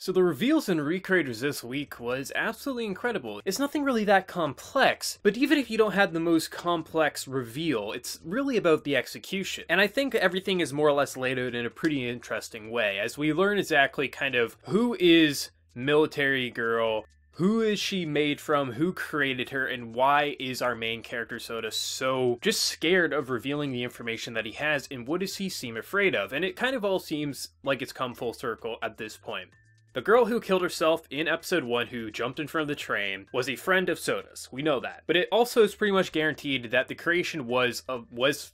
So the reveals in Recreators this week was absolutely incredible. It's nothing really that complex, but even if you don't have the most complex reveal, it's really about the execution. And I think everything is more or less laid out in a pretty interesting way, as we learn exactly kind of who is Military Girl, who is she made from, who created her, and why is our main character Sota so just scared of revealing the information that he has, and what does he seem afraid of? And it kind of all seems like it's come full circle at this point. The girl who killed herself in episode 1 who jumped in front of the train was a friend of Sota's, we know that. But it also is pretty much guaranteed that the creation was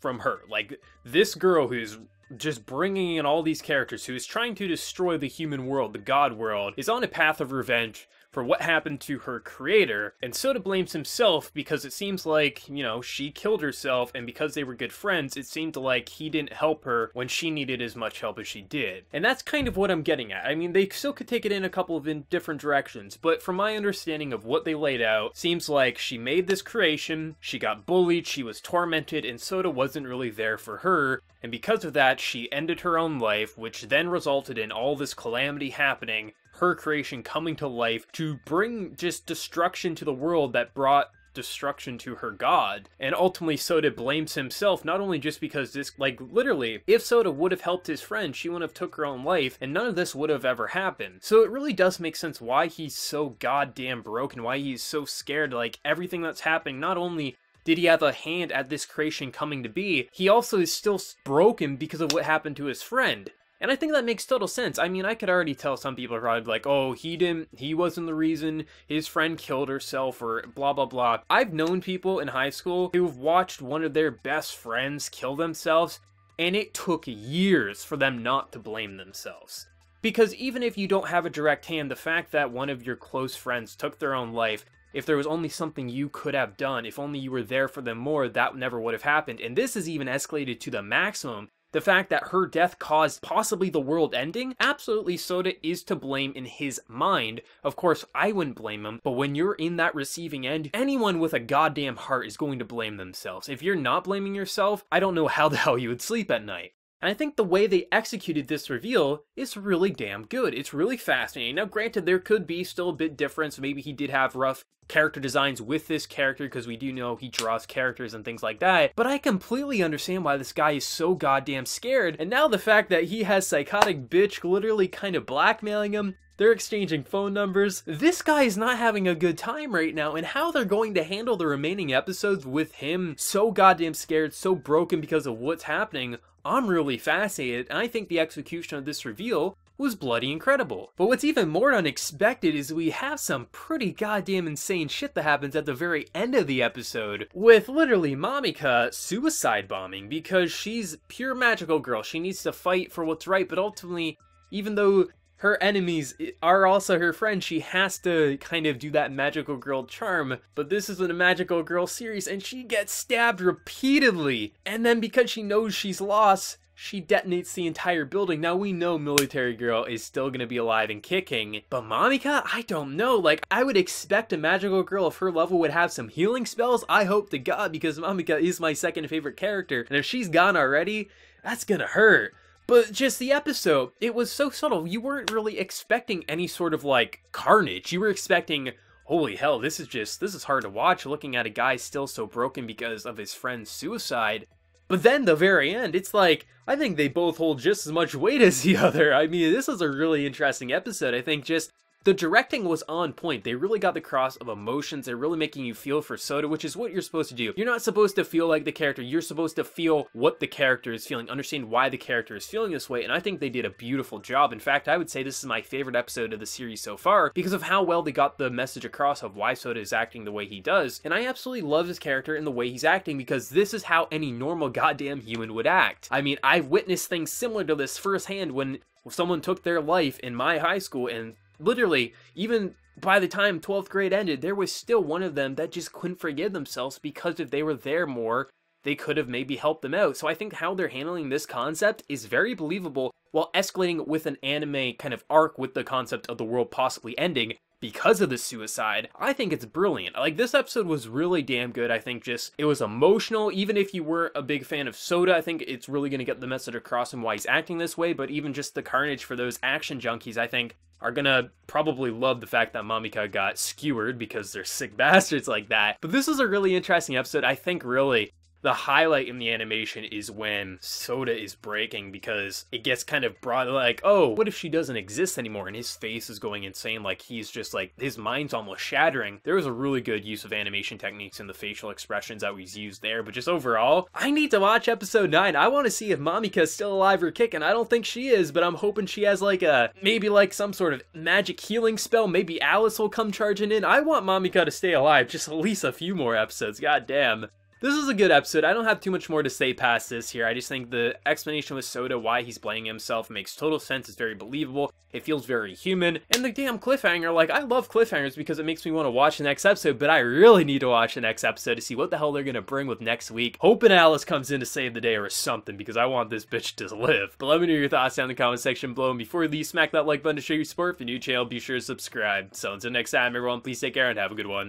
from her. Like, this girl who's just bringing in all these characters, who is trying to destroy the human world, the god world, is on a path of revenge for what happened to her creator, and Sota blames himself because it seems like, you know, she killed herself, and because they were good friends, it seemed like he didn't help her when she needed as much help as she did. And that's kind of what I'm getting at. I mean, they still could take it in a couple of different directions, but from my understanding of what they laid out, seems like she made this creation, she got bullied, she was tormented, and Sota wasn't really there for her, and because of that, she ended her own life, which then resulted in all this calamity happening, her creation coming to life to bring just destruction to the world that brought destruction to her god. And ultimately Sota blames himself, not only just because this, like, literally, if Sota would have helped his friend, she wouldn't have took her own life, and none of this would have ever happened. So it really does make sense why he's so goddamn broken, why he's so scared. Like, everything that's happening, not only did he have a hand at this creation coming to be, he also is still broken because of what happened to his friend. And I think that makes total sense. I mean, I could already tell some people are probably like, oh, he wasn't the reason his friend killed herself, or blah, blah, blah. I've known people in high school who've watched one of their best friends kill themselves, and it took years for them not to blame themselves. Because even if you don't have a direct hand, the fact that one of your close friends took their own life, if there was only something you could have done, if only you were there for them more, that never would have happened. And this is even escalated to the maximum. The fact that her death caused possibly the world ending, absolutely Sota is to blame in his mind. Of course, I wouldn't blame him, but when you're in that receiving end, anyone with a goddamn heart is going to blame themselves. If you're not blaming yourself, I don't know how the hell you would sleep at night. And I think the way they executed this reveal is really damn good. It's really fascinating. Now, granted, there could be still a bit difference. Maybe he did have rough character designs with this character, because we do know he draws characters and things like that. But I completely understand why this guy is so goddamn scared. And now the fact that he has psychotic bitch literally kind of blackmailing him, they're exchanging phone numbers. This guy is not having a good time right now, and how they're going to handle the remaining episodes with him so goddamn scared, so broken because of what's happening, I'm really fascinated, and I think the execution of this reveal was bloody incredible. But what's even more unexpected is we have some pretty goddamn insane shit that happens at the very end of the episode, with literally Mamika suicide bombing, because she's pure magical girl. She needs to fight for what's right, but ultimately, even though her enemies are also her friends, she has to kind of do that magical girl charm. But this isn't a magical girl series, and she gets stabbed repeatedly. And then because she knows she's lost, she detonates the entire building. Now, we know Military Girl is still gonna be alive and kicking, but Mamika, I don't know. Like, I would expect a magical girl of her level would have some healing spells. I hope to God, because Mamika is my second favorite character, and if she's gone already, that's gonna hurt. But just the episode, it was so subtle. You weren't really expecting any sort of, like, carnage. You were expecting, holy hell, this is hard to watch, looking at a guy still so broken because of his friend's suicide. But then the very end, it's like, I think they both hold just as much weight as the other. I mean, this is a really interesting episode. I think just the directing was on point. They really got the cross of emotions. They're really making you feel for Sota, which is what you're supposed to do. You're not supposed to feel like the character. You're supposed to feel what the character is feeling, understand why the character is feeling this way, and I think they did a beautiful job. In fact, I would say this is my favorite episode of the series so far because of how well they got the message across of why Sota is acting the way he does, and I absolutely love his character and the way he's acting because this is how any normal goddamn human would act. I mean, I've witnessed things similar to this firsthand when someone took their life in my high school, and literally, even by the time 12th grade ended, there was still one of them that just couldn't forgive themselves because if they were there more, they could have maybe helped them out. So I think how they're handling this concept is very believable while escalating with an anime kind of arc with the concept of the world possibly ending. because of the suicide, I think it's brilliant. Like, this episode was really damn good. I think just, it was emotional. Even if you weren't a big fan of Sota, I think it's really going to get the message across and why he's acting this way, but even just the carnage for those action junkies, I think, are gonna probably love the fact that Mamika got skewered because they're sick bastards like that. But this is a really interesting episode. I think really the highlight in the animation is when Sota is breaking, because it gets kind of brought like, oh, what if she doesn't exist anymore? And his face is going insane, like he's just like, his mind's almost shattering. There was a really good use of animation techniques and the facial expressions that was used there, but just overall, I need to watch episode 9. I want to see if Mamika's still alive or kicking. I don't think she is, but I'm hoping she has like a, maybe like some sort of magic healing spell. Maybe Alice will come charging in. I want Mamika to stay alive, just at least a few more episodes, god damn. This is a good episode. I don't have too much more to say past this here. I just think the explanation with Sota, why he's blaming himself, makes total sense. It's very believable. It feels very human. And the damn cliffhanger, like, I love cliffhangers because it makes me want to watch the next episode, but I really need to watch the next episode to see what the hell they're going to bring with next week. Hoping Alice comes in to save the day or something, because I want this bitch to live. But let me know your thoughts down in the comment section below. And before you leave, smack that like button to show your support. If you're new to the channel, be sure to subscribe. So until next time, everyone, please take care and have a good one.